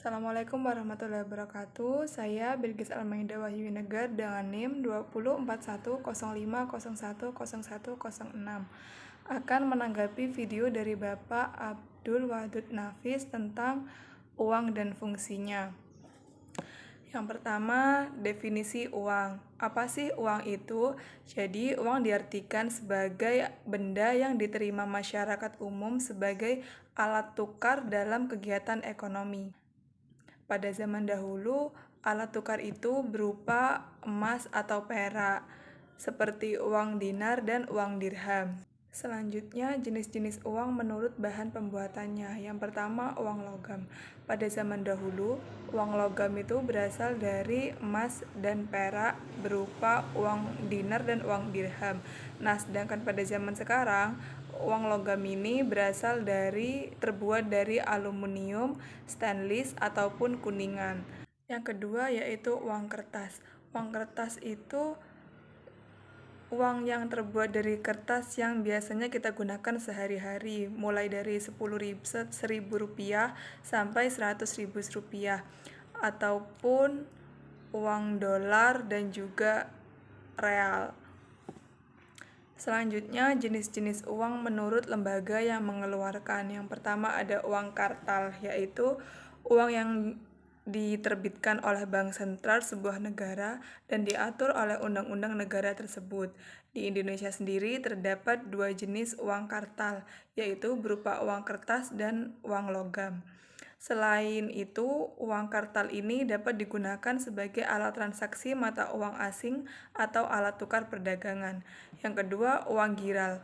Assalamualaikum warahmatullahi wabarakatuh. Saya Bilqis Almaida Wahyunegar dengan NIM 204105010106 akan menanggapi video dari Bapak Abdul Wadud Nafis tentang uang dan fungsinya. Yang pertama, definisi uang. Apa sih uang itu? Jadi, uang diartikan sebagai benda yang diterima masyarakat umum sebagai alat tukar dalam kegiatan ekonomi. Pada zaman dahulu, alat tukar itu berupa emas atau perak, seperti uang dinar dan uang dirham. Selanjutnya, jenis-jenis uang menurut bahan pembuatannya. Yang pertama, uang logam. Pada zaman dahulu, uang logam itu berasal dari emas dan perak berupa uang dinar dan uang dirham. Nah, sedangkan pada zaman sekarang, uang logam ini terbuat dari aluminium, stainless, ataupun kuningan. Yang kedua yaitu uang kertas. Uang kertas itu uang yang terbuat dari kertas yang biasanya kita gunakan sehari-hari, mulai dari Rp1.000 sampai Rp100.000, ataupun uang dolar dan juga real. Selanjutnya, jenis-jenis uang menurut lembaga yang mengeluarkan. Yang pertama ada uang kartal, yaitu uang yang diterbitkan oleh bank sentral sebuah negara dan diatur oleh undang-undang negara tersebut. Di Indonesia sendiri terdapat dua jenis uang kartal, yaitu berupa uang kertas dan uang logam. Selain itu, uang kartal ini dapat digunakan sebagai alat transaksi mata uang asing atau alat tukar perdagangan. Yang kedua, uang giral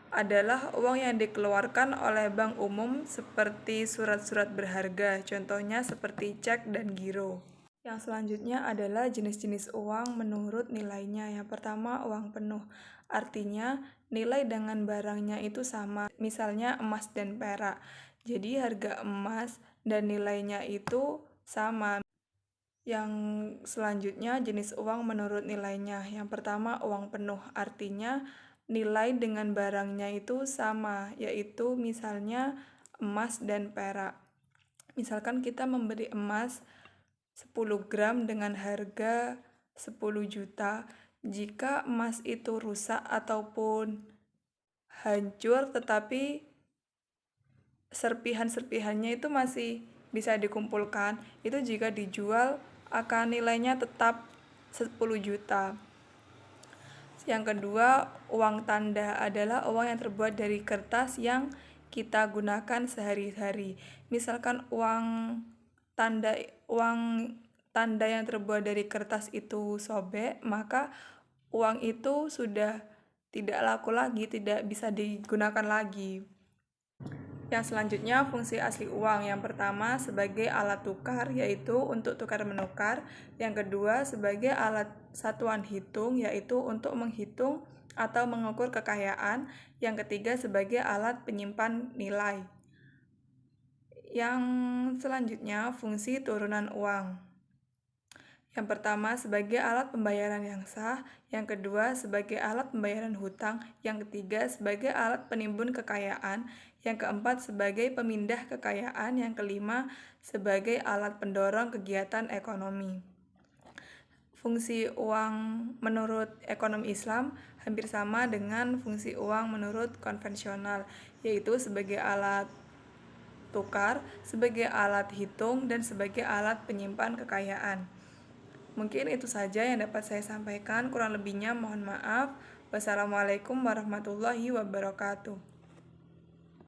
adalah uang yang dikeluarkan oleh bank umum seperti surat-surat berharga, contohnya seperti cek dan giro. Yang selanjutnya adalah jenis-jenis uang menurut nilainya. Yang pertama, uang penuh. Artinya, nilai dengan barangnya itu sama, misalnya emas dan perak. Jadi, harga emas dan nilainya itu sama. Yang selanjutnya, jenis uang menurut nilainya. Yang pertama, uang penuh. Artinya, nilai dengan barangnya itu sama, yaitu misalnya emas dan perak. Misalkan kita membeli emas 10 gram dengan harga 10 juta. Jika emas itu rusak ataupun hancur, tetapi serpihan-serpihannya itu masih bisa dikumpulkan, itu jika dijual akan nilainya tetap 10 juta. Yang kedua, uang tanda adalah uang yang terbuat dari kertas yang kita gunakan sehari-hari. Misalkan uang tanda yang terbuat dari kertas itu sobek, maka uang itu sudah tidak laku lagi, tidak bisa digunakan lagi. Yang selanjutnya, fungsi asli uang. Yang pertama, sebagai alat tukar, yaitu untuk tukar-menukar. Yang kedua, sebagai alat satuan hitung, yaitu untuk menghitung atau mengukur kekayaan. Yang ketiga, sebagai alat penyimpan nilai. Yang selanjutnya, fungsi turunan uang. Yang pertama, sebagai alat pembayaran yang sah. Yang kedua, sebagai alat pembayaran hutang. Yang ketiga, sebagai alat penimbun kekayaan. Yang keempat, sebagai pemindah kekayaan. Yang kelima, sebagai alat pendorong kegiatan ekonomi. Fungsi uang menurut ekonomi Islam hampir sama dengan fungsi uang menurut konvensional, yaitu sebagai alat tukar, sebagai alat hitung, dan sebagai alat penyimpan kekayaan. Mungkin itu saja yang dapat saya sampaikan, kurang lebihnya mohon maaf. Wassalamualaikum warahmatullahi wabarakatuh.